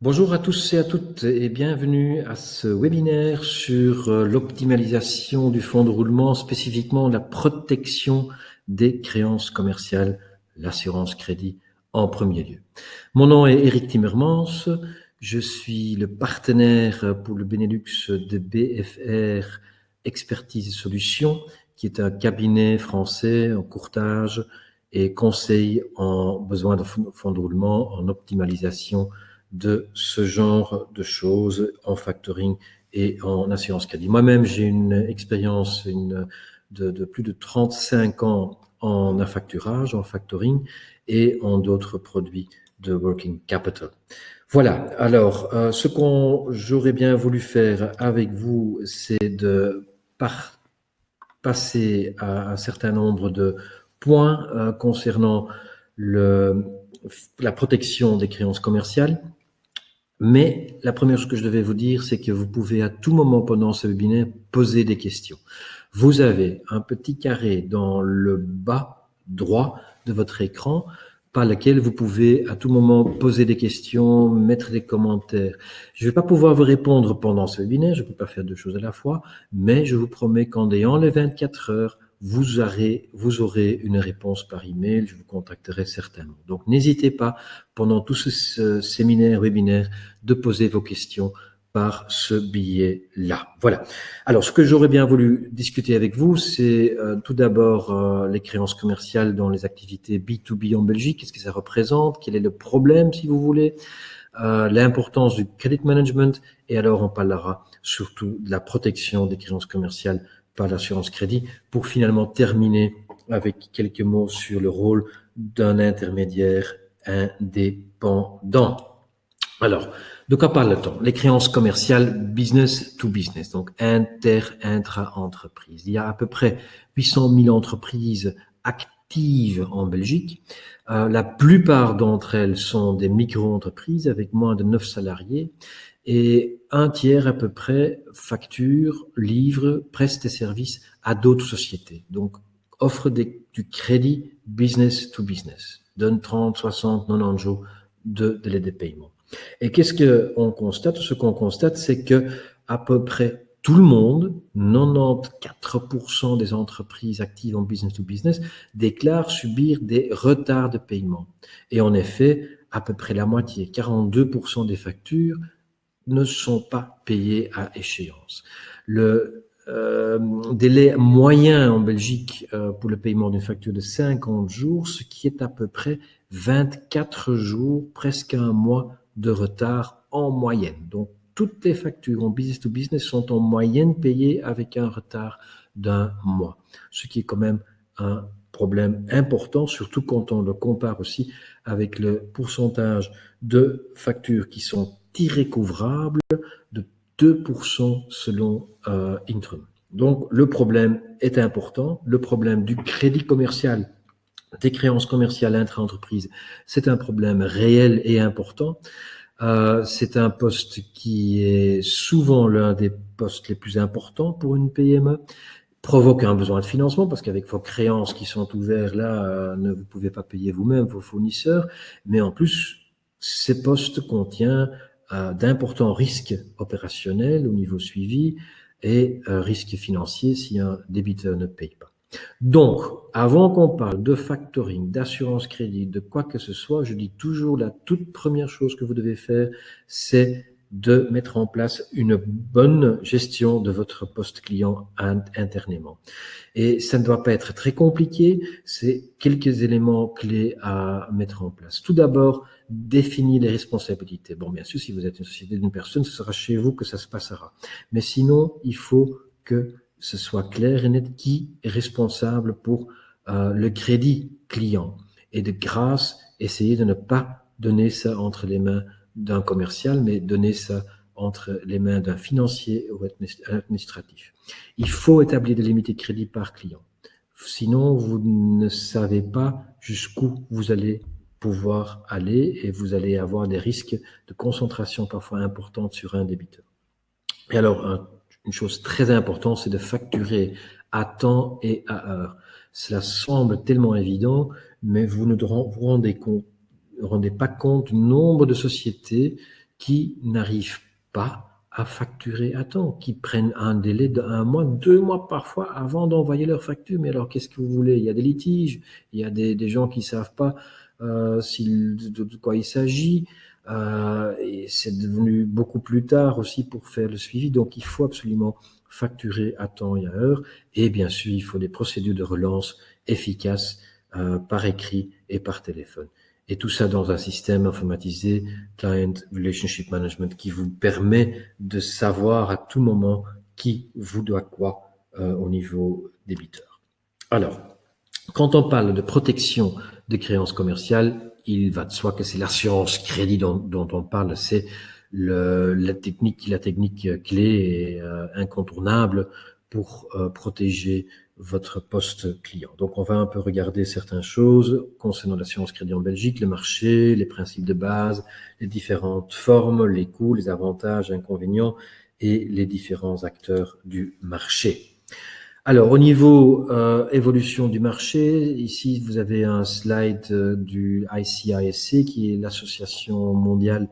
Bonjour à tous et à toutes et bienvenue à ce webinaire sur l'optimalisation du fonds de roulement, spécifiquement la protection des créances commerciales, l'assurance crédit en premier lieu. Mon nom est Eric Timmermans, je suis le partenaire pour le Benelux de BFR Expertise et Solutions, qui est un cabinet français en courtage et conseil en besoin de fonds de roulement, en optimalisation de ce genre de choses en factoring et en assurance crédit. Moi-même, j'ai une expérience de plus de 35 ans en affacturage, en factoring et en d'autres produits de working capital. Voilà, alors ce j'aurais bien voulu faire avec vous, c'est de passer à un certain nombre de points concernant la protection des créances commerciales. Mais la première chose que je devais vous dire, c'est que vous pouvez à tout moment pendant ce webinaire poser des questions. Vous avez un petit carré dans le bas droit de votre écran par lequel vous pouvez à tout moment poser des questions, mettre des commentaires. Je ne vais pas pouvoir vous répondre pendant ce webinaire, je ne peux pas faire deux choses à la fois, mais je vous promets qu'en ayant les 24 heures, vous aurez une réponse par email, je vous contacterai certainement. Donc n'hésitez pas pendant tout ce séminaire, webinaire, de poser vos questions par ce billet-là. Voilà. Alors, ce que j'aurais bien voulu discuter avec vous, c'est tout d'abord les créances commerciales dans les activités B2B en Belgique. Qu'est-ce que ça représente? Quel est le problème, si vous voulez? L'importance du credit management. Et alors, on parlera surtout de la protection des créances commerciales par l'assurance crédit pour finalement terminer avec quelques mots sur le rôle d'un intermédiaire indépendant. Alors, de quoi parle-t-on? Les créances commerciales business to business, donc intra-entreprise. Il y a à peu près 800 000 entreprises actives en Belgique. La plupart d'entre elles sont des micro-entreprises avec moins de 9 salariés et un tiers à peu près facture, livre, preste des services à d'autres sociétés. Donc, offre du crédit business to business, donne 30, 60, 90 jours de délai de paiement. Et qu'est-ce qu'on constate? Ce qu'on constate, c'est que à peu près tout le monde, 94% des entreprises actives en business to business, déclarent subir des retards de paiement. Et en effet, à peu près la moitié, 42% des factures ne sont pas payées à échéance. Le délai moyen en Belgique pour le paiement d'une facture de 50 jours, ce qui est à peu près 24 jours, presque un mois de retard en moyenne. Donc, toutes les factures en business to business sont en moyenne payées avec un retard d'un mois, ce qui est quand même un problème important, surtout quand on le compare aussi avec le pourcentage de factures qui sont irrécouvrables de 2% selon Intrum. Donc, le problème est important. Le problème du crédit commercial, des créances commerciales intra-entreprises, c'est un problème réel et important. C'est un poste qui est souvent l'un des postes les plus importants pour une PME, provoque un besoin de financement parce qu'avec vos créances qui sont ouvertes là, ne vous pouvez pas payer vous-même vos fournisseurs, mais en plus, ces postes contiennent d'importants risques opérationnels au niveau suivi et risques financiers si un débiteur ne paye pas. Donc, avant qu'on parle de factoring, d'assurance crédit, de quoi que ce soit, je dis toujours la toute première chose que vous devez faire, c'est de mettre en place une bonne gestion de votre poste client internement. Et ça ne doit pas être très compliqué, c'est quelques éléments clés à mettre en place. Tout d'abord, définir les responsabilités. Bon, bien sûr, si vous êtes une société d'une personne, ce sera chez vous que ça se passera. Mais sinon, il faut que ce soit clair et net qui est responsable pour le crédit client. Et de grâce, essayez de ne pas donner ça entre les mains d'un commercial, mais donner ça entre les mains d'un financier ou administratif. Il faut établir des limites de crédit par client. Sinon, vous ne savez pas jusqu'où vous allez pouvoir aller et vous allez avoir des risques de concentration parfois importantes sur un débiteur. Et alors, une chose très importante, c'est de facturer à temps et à heure. Cela semble tellement évident, mais vous ne vous rendez pas compte du nombre de sociétés qui n'arrivent pas à facturer à temps, qui prennent un délai d'1 mois, 2 mois parfois avant d'envoyer leur facture. Mais alors, qu'est-ce que vous voulez? Il y a des litiges, il y a des gens qui savent pas de quoi il s'agit. Et c'est devenu beaucoup plus tard aussi pour faire le suivi. Donc, il faut absolument facturer à temps et à heure. Et bien sûr, il faut des procédures de relance efficaces par écrit et par téléphone. Et tout ça dans un système informatisé, Client Relationship Management, qui vous permet de savoir à tout moment qui vous doit quoi au niveau débiteur. Alors, quand on parle de protection des créances commerciales, il va de soi que c'est l'assurance crédit dont on parle. C'est la technique clé et incontournable pour protéger votre poste client. Donc, on va un peu regarder certaines choses concernant l'assurance crédit en Belgique, le marché, les principes de base, les différentes formes, les coûts, les avantages, inconvénients et les différents acteurs du marché. Alors, au niveau évolution du marché, ici, vous avez un slide du ICISC, qui est l'Association mondiale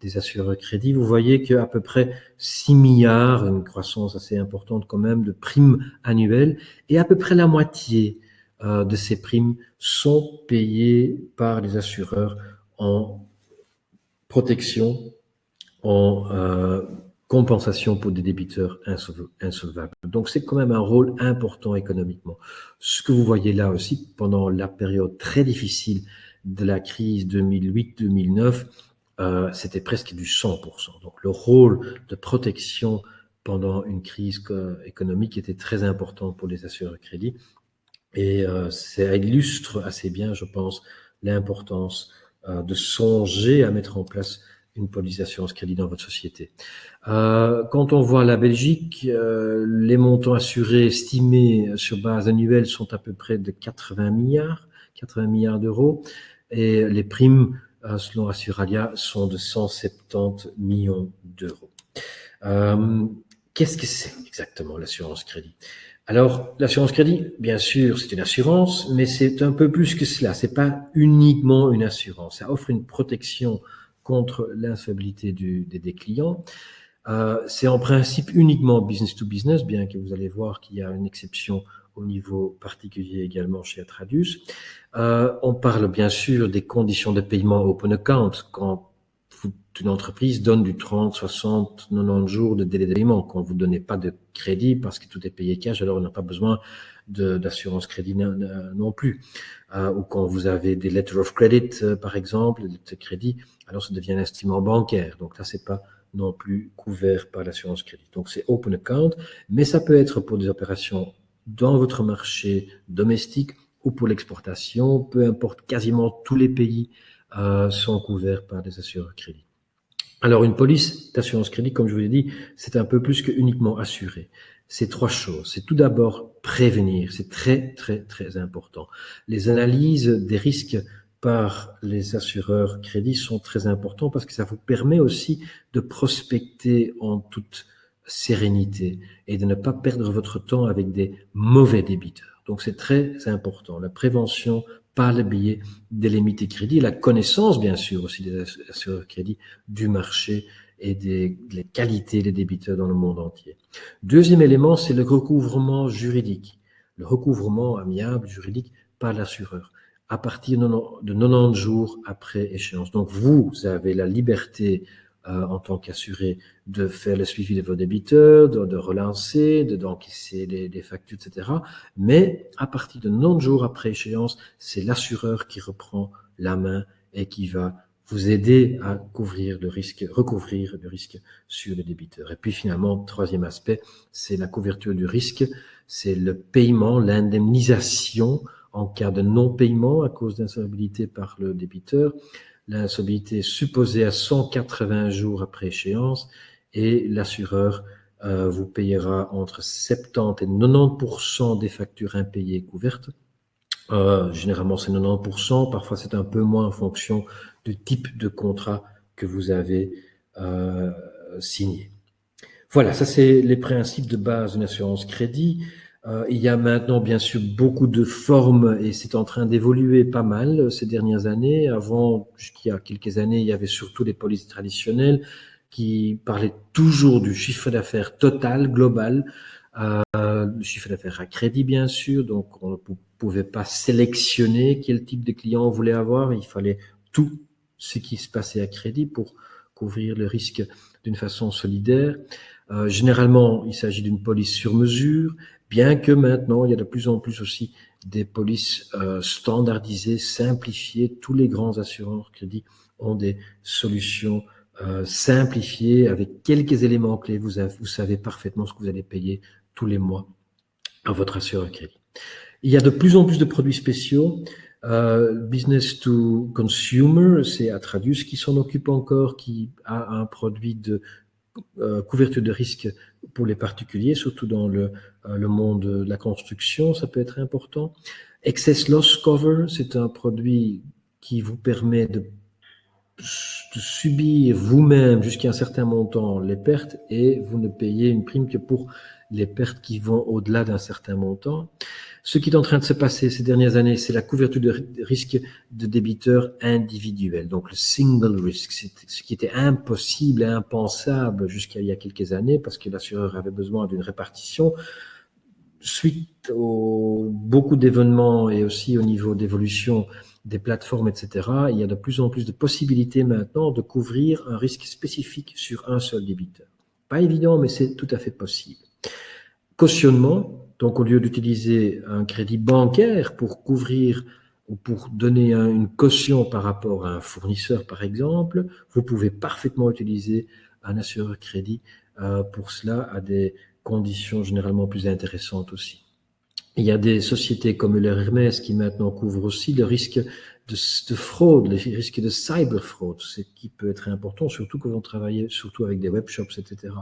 des assureurs crédit. Vous voyez qu'à peu près 6 milliards, une croissance assez importante quand même, de primes annuelles, et à peu près la moitié de ces primes sont payées par les assureurs en protection, en compensation pour des débiteurs insolvables. Donc, c'est quand même un rôle important économiquement. Ce que vous voyez là aussi, pendant la période très difficile de la crise 2008-2009, c'était presque du 100%. Donc, le rôle de protection pendant une crise économique était très important pour les assureurs de crédit. Et ça illustre assez bien, je pense, l'importance de songer à mettre en place une police d'assurance crédit dans votre société. Quand on voit la Belgique, les montants assurés estimés sur base annuelle sont à peu près de 80 milliards d'euros, et les primes, selon Assuralia, sont de 170 millions d'euros. Qu'est-ce que c'est exactement l'assurance crédit? Alors, l'assurance crédit, bien sûr, c'est une assurance, mais c'est un peu plus que cela. C'est pas uniquement une assurance. Ça offre une protection contre l'insolvabilité des clients. C'est en principe uniquement business to business, bien que vous allez voir qu'il y a une exception au niveau particulier également chez Atradius. On parle bien sûr des conditions de paiement open account quand une entreprise donne du 30, 60, 90 jours de délai de paiement. Quand vous ne donnez pas de crédit parce que tout est payé cash, alors on n'a pas besoin d'assurance crédit non plus. Ou quand vous avez des letters of credit, par exemple, des lettres de crédit, alors ça devient un instrument bancaire. Donc là, c'est pas non plus couvert par l'assurance crédit. Donc c'est open account, mais ça peut être pour des opérations dans votre marché domestique ou pour l'exportation, peu importe, quasiment tous les pays sont couverts par des assureurs crédit. Alors, une police d'assurance crédit, comme je vous l'ai dit, c'est un peu plus que uniquement assurer. C'est 3 choses. C'est tout d'abord prévenir. C'est très, très, très important. Les analyses des risques par les assureurs crédit sont très importants parce que ça vous permet aussi de prospecter en toute sérénité et de ne pas perdre votre temps avec des mauvais débiteurs. Donc, c'est très important. La prévention par le biais des limites de crédit, la connaissance, bien sûr, aussi des assureurs de crédit, du marché et des qualités des débiteurs dans le monde entier. Deuxième élément, c'est le recouvrement juridique, le recouvrement amiable juridique par l'assureur, à partir de 90 jours après échéance. Donc, vous avez la liberté en tant qu'assuré de faire le suivi de vos débiteurs, de relancer, d'encaisser les factures, etc. Mais à partir de 90 jours après échéance, c'est l'assureur qui reprend la main et qui va vous aider à recouvrir le risque sur les débiteurs. Et puis finalement, troisième aspect, c'est la couverture du risque, c'est le paiement, l'indemnisation en cas de non-paiement à cause d'insolvabilité par le débiteur. L'insolvabilité est supposée à 180 jours après échéance et l'assureur vous payera entre 70 et 90% des factures impayées couvertes. Généralement, c'est 90%. Parfois, c'est un peu moins en fonction du type de contrat que vous avez signé. Voilà, ça, c'est les principes de base d'une assurance crédit. Il y a maintenant, bien sûr, beaucoup de formes et c'est en train d'évoluer pas mal ces dernières années. Avant, jusqu'il y a quelques années, il y avait surtout des polices traditionnelles qui parlaient toujours du chiffre d'affaires total, global, le chiffre d'affaires à crédit, bien sûr. Donc, on ne pouvait pas sélectionner quel type de client on voulait avoir. Il fallait tout ce qui se passait à crédit pour couvrir le risque d'une façon solidaire. Généralement, il s'agit d'une police sur mesure. Bien que maintenant, il y a de plus en plus aussi des polices standardisées, simplifiées. Tous les grands assureurs crédit ont des solutions simplifiées avec quelques éléments clés. Vous savez parfaitement ce que vous allez payer tous les mois à votre assureur crédit. Il y a de plus en plus de produits spéciaux. Business to consumer, c'est Atradius qui s'en occupe encore, qui a un produit de couverture de risque pour les particuliers, surtout dans le monde de la construction, ça peut être important. Excess Loss Cover, c'est un produit qui vous permet de subir vous-même jusqu'à un certain montant les pertes et vous ne payez une prime que pour les pertes qui vont au-delà d'un certain montant. Ce qui est en train de se passer ces dernières années, c'est la couverture de risque de débiteurs individuels, donc le single risk, ce qui était impossible et impensable jusqu'à il y a quelques années parce que l'assureur avait besoin d'une répartition. Suite aux beaucoup d'événements et aussi au niveau d'évolution des plateformes, etc., il y a de plus en plus de possibilités maintenant de couvrir un risque spécifique sur un seul débiteur. Pas évident, mais c'est tout à fait possible. Cautionnement, donc au lieu d'utiliser un crédit bancaire pour couvrir ou pour donner une caution par rapport à un fournisseur, par exemple, vous pouvez parfaitement utiliser un assureur crédit pour cela à des conditions généralement plus intéressantes aussi. Il y a des sociétés comme Euler Hermès qui maintenant couvrent aussi le risque de fraude, le risque de cyberfraude, ce qui peut être important, surtout quand on travaille surtout avec des webshops, etc.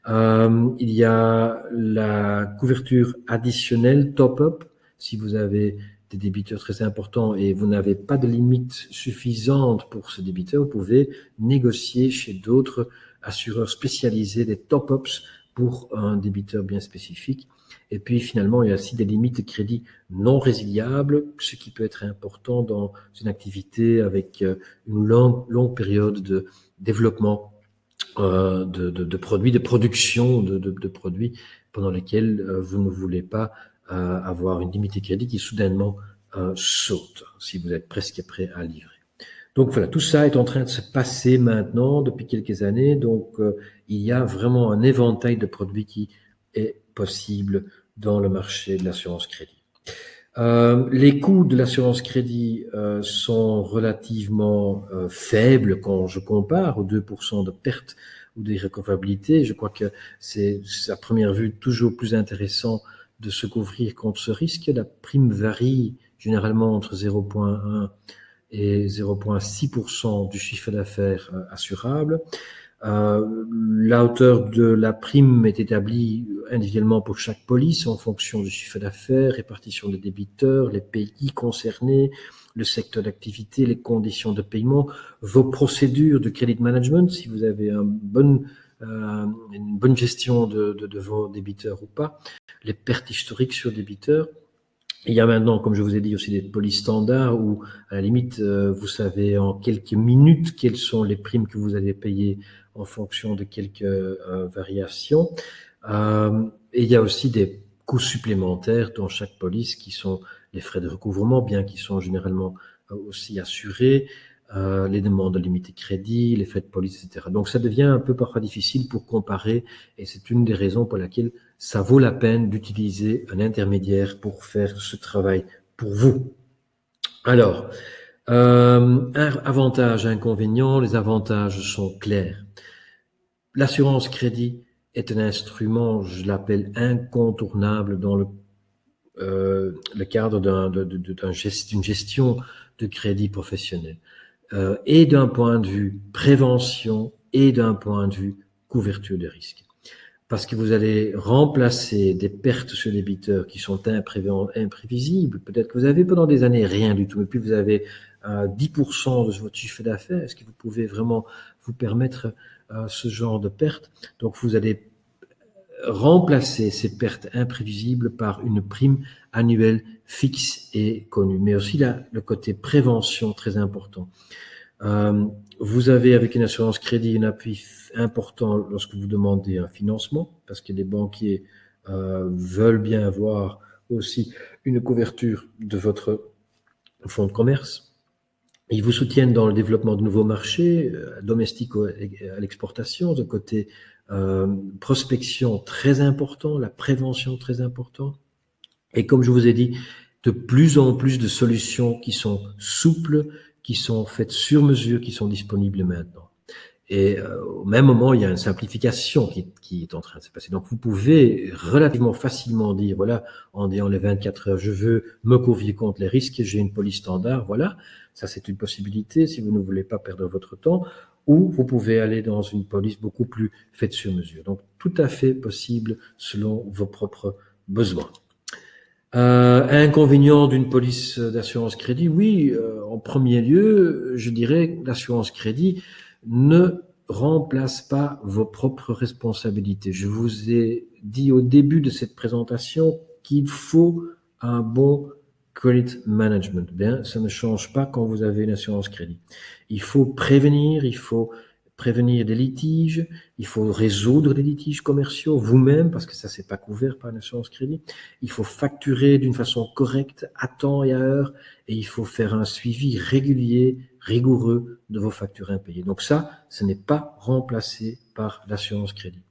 Il y a la couverture additionnelle top-up. Si vous avez des débiteurs très importants et vous n'avez pas de limite suffisante pour ce débiteur, vous pouvez négocier chez d'autres assureurs spécialisés des top-ups pour un débiteur bien spécifique. Et puis finalement, il y a aussi des limites de crédit non résiliables, ce qui peut être important dans une activité avec une longue période de développement de produits, de production de produits pendant lesquels vous ne voulez pas avoir une limite de crédit qui soudainement saute si vous êtes presque prêt à livrer. Donc voilà, tout ça est en train de se passer maintenant depuis quelques années. Donc il y a vraiment un éventail de produits qui est possible dans le marché de l'assurance crédit. Les coûts de l'assurance crédit sont relativement faibles quand je compare aux 2% de perte ou d'irrécoverabilité. Je crois que c'est à première vue toujours plus intéressant de se couvrir contre ce risque. La prime varie généralement entre 0,1 et 0,6% du chiffre d'affaires assurable. La hauteur de la prime est établie individuellement pour chaque police en fonction du chiffre d'affaires, répartition des débiteurs, les pays concernés, le secteur d'activité, les conditions de paiement, vos procédures de credit management, si vous avez une bonne gestion de vos débiteurs ou pas, les pertes historiques sur débiteurs. Il y a maintenant, comme je vous ai dit, aussi des polices standards où, à la limite, vous savez en quelques minutes quelles sont les primes que vous allez payer en fonction de quelques variations. Et il y a aussi des coûts supplémentaires dans chaque police qui sont les frais de recouvrement, bien qu'ils sont généralement aussi assurés, les demandes de limite de crédit, les frais de police, etc. Donc ça devient un peu parfois difficile pour comparer et c'est une des raisons pour laquelle ça vaut la peine d'utiliser un intermédiaire pour faire ce travail pour vous. Alors, avantages, inconvénients, les avantages sont clairs. L'assurance crédit est un instrument, je l'appelle incontournable dans le cadre d'une gestion de crédit professionnel. Et d'un point de vue prévention et d'un point de vue couverture de risque. Parce que vous allez remplacer des pertes sur les débiteurs qui sont imprévisibles. Peut-être que vous avez pendant des années rien du tout, et puis vous avez 10% de votre chiffre d'affaires. Est-ce que vous pouvez vraiment vous permettre ce genre de perte? Donc vous allez remplacer ces pertes imprévisibles par une prime annuelle fixe et connue. Mais aussi le côté prévention très important. Vous avez avec une assurance crédit un appui important lorsque vous demandez un financement, parce que les banquiers veulent bien avoir aussi une couverture de votre fonds de commerce. Ils vous soutiennent dans le développement de nouveaux marchés, domestiques à l'exportation, de côté prospection très important, la prévention très important. Et comme je vous ai dit, de plus en plus de solutions qui sont souples, qui sont faites sur mesure, qui sont disponibles maintenant. Et au même moment, il y a une simplification qui est en train de se passer. Donc, vous pouvez relativement facilement dire, voilà, en disant les 24 heures, je veux me couvrir contre les risques, j'ai une police standard, voilà. Ça, c'est une possibilité si vous ne voulez pas perdre votre temps. Ou vous pouvez aller dans une police beaucoup plus faite sur mesure. Donc, tout à fait possible selon vos propres besoins. Inconvénient d'une police d'assurance crédit, oui, en premier lieu, je dirais que l'assurance crédit ne remplace pas vos propres responsabilités. Je vous ai dit au début de cette présentation qu'il faut un bon credit management. Bien, ça ne change pas quand vous avez une assurance crédit. Il faut prévenir des litiges, il faut résoudre des litiges commerciaux vous-même, parce que ça, c'est pas couvert par l'assurance crédit. Il faut facturer d'une façon correcte, à temps et à heure, et il faut faire un suivi régulier, rigoureux de vos factures impayées. Donc ça, ce n'est pas remplacé par l'assurance crédit.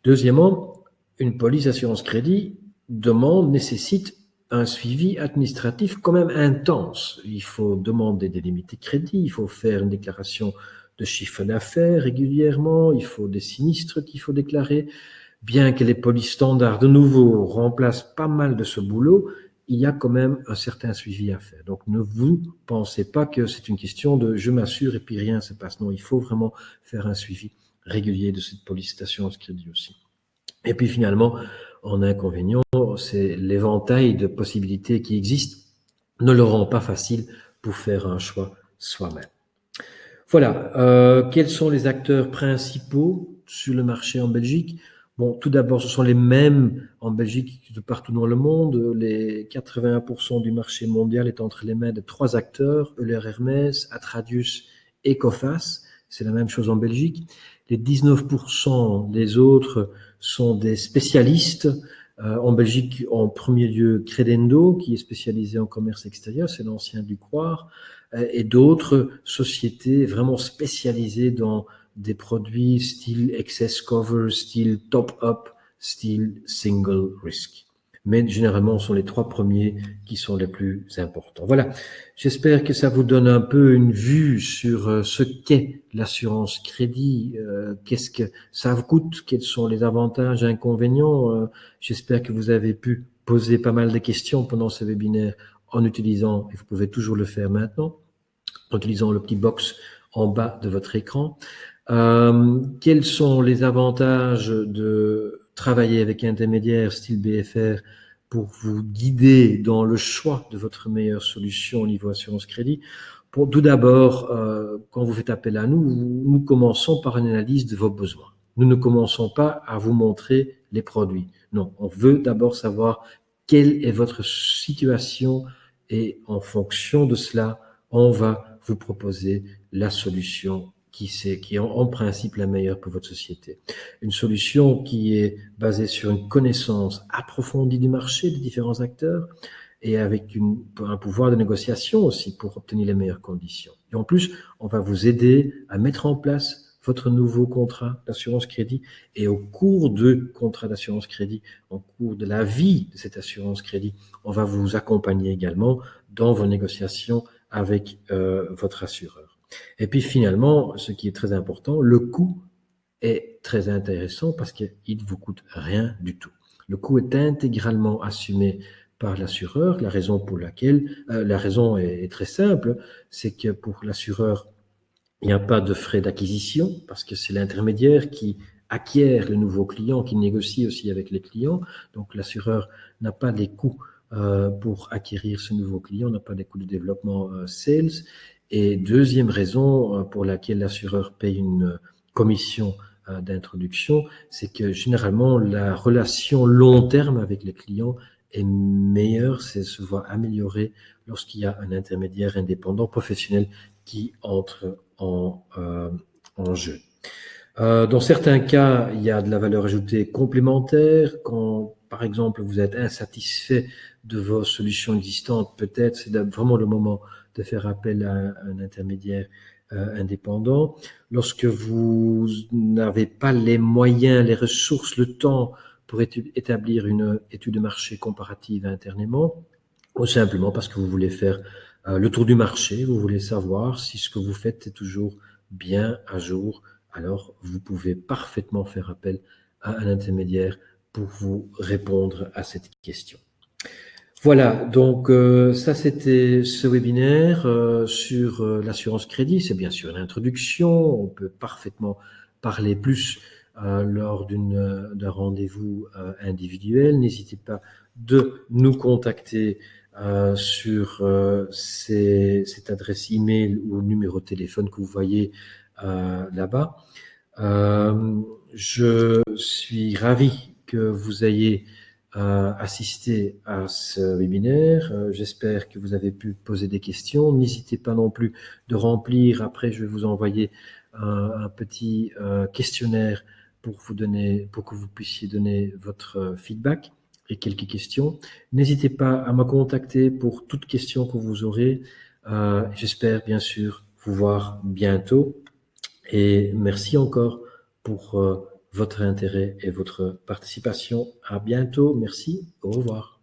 Deuxièmement, une police assurance crédit nécessite un suivi administratif quand même intense. Il faut demander des limites de crédit, il faut faire une déclaration de chiffre d'affaires régulièrement, il faut des sinistres qu'il faut déclarer. Bien que les polices standards, de nouveau, remplacent pas mal de ce boulot, il y a quand même un certain suivi à faire. Donc, ne vous pensez pas que c'est une question de je m'assure et puis rien ne se passe. Non, il faut vraiment faire un suivi régulier de cette police d'assurance crédit aussi. Et puis finalement, en inconvénient, c'est l'éventail de possibilités qui existent ne le rend pas facile pour faire un choix soi-même. Voilà, quels sont les acteurs principaux sur le marché en Belgique? Bon, tout d'abord, ce sont les mêmes en Belgique que partout dans le monde. Les 81% du marché mondial est entre les mains de 3 acteurs, Euler Hermès, Atradius et Coface. C'est la même chose en Belgique. Les 19% des autres sont des spécialistes. En Belgique, en premier lieu, Credendo, qui est spécialisé en commerce extérieur, c'est l'ancien Ducroire, et d'autres sociétés vraiment spécialisées dans des produits style excess cover, style top up, style single risk. Mais généralement, ce sont les 3 premiers qui sont les plus importants. Voilà, j'espère que ça vous donne un peu une vue sur ce qu'est l'assurance crédit, qu'est-ce que ça vous coûte, quels sont les avantages, inconvénients. J'espère que vous avez pu poser pas mal de questions pendant ce webinaire en utilisant, et vous pouvez toujours le faire maintenant, en utilisant le petit box en bas de votre écran. Quels sont les avantages de travailler avec un intermédiaire style BFR pour vous guider dans le choix de votre meilleure solution au niveau assurance crédit? Tout d'abord, quand vous faites appel à nous, nous commençons par une analyse de vos besoins. Nous ne commençons pas à vous montrer les produits. Non, on veut d'abord savoir quelle est votre situation et en fonction de cela, on va vous proposer la solution qui est en principe la meilleure pour votre société. Une solution qui est basée sur une connaissance approfondie du marché, des différents acteurs, et avec un pouvoir de négociation aussi pour obtenir les meilleures conditions. Et en plus, on va vous aider à mettre en place votre nouveau contrat d'assurance crédit, et au cours de contrat d'assurance crédit, au cours de la vie de cette assurance crédit, on va vous accompagner également dans vos négociations avec votre assureur. Et puis finalement, ce qui est très important, le coût est très intéressant parce qu'il ne vous coûte rien du tout. Le coût est intégralement assumé par l'assureur. La raison est très simple, c'est que pour l'assureur, il n'y a pas de frais d'acquisition parce que c'est l'intermédiaire qui acquiert le nouveau client, qui négocie aussi avec les clients. Donc l'assureur n'a pas les coûts pour acquérir ce nouveau client, n'a pas les coûts de développement sales. Et deuxième raison pour laquelle l'assureur paye une commission d'introduction, c'est que généralement la relation long terme avec les clients est meilleure, se voit améliorée lorsqu'il y a un intermédiaire indépendant professionnel qui entre en jeu. Dans certains cas, il y a de la valeur ajoutée complémentaire. Quand, par exemple, vous êtes insatisfait de vos solutions existantes, peut-être c'est vraiment le moment de faire appel à un intermédiaire indépendant. Lorsque vous n'avez pas les moyens, les ressources, le temps pour établir une étude de marché comparative internement, ou simplement parce que vous voulez faire le tour du marché, vous voulez savoir si ce que vous faites est toujours bien à jour, alors vous pouvez parfaitement faire appel à un intermédiaire pour vous répondre à cette question. Voilà, donc ça c'était ce webinaire sur l'assurance crédit. C'est bien sûr une introduction, on peut parfaitement parler plus lors d'un rendez-vous individuel. N'hésitez pas de nous contacter sur cette adresse email ou numéro de téléphone que vous voyez là-bas. Je suis ravi que vous ayez assisté à ce webinaire. J'espère que vous avez pu poser des questions. N'hésitez pas non plus de remplir. Après, je vais vous envoyer un petit questionnaire pour que vous puissiez donner votre feedback et quelques questions. N'hésitez pas à me contacter pour toute question que vous aurez. J'espère bien sûr vous voir bientôt. Et merci encore pour votre intérêt et votre participation. À bientôt. Merci. Au revoir.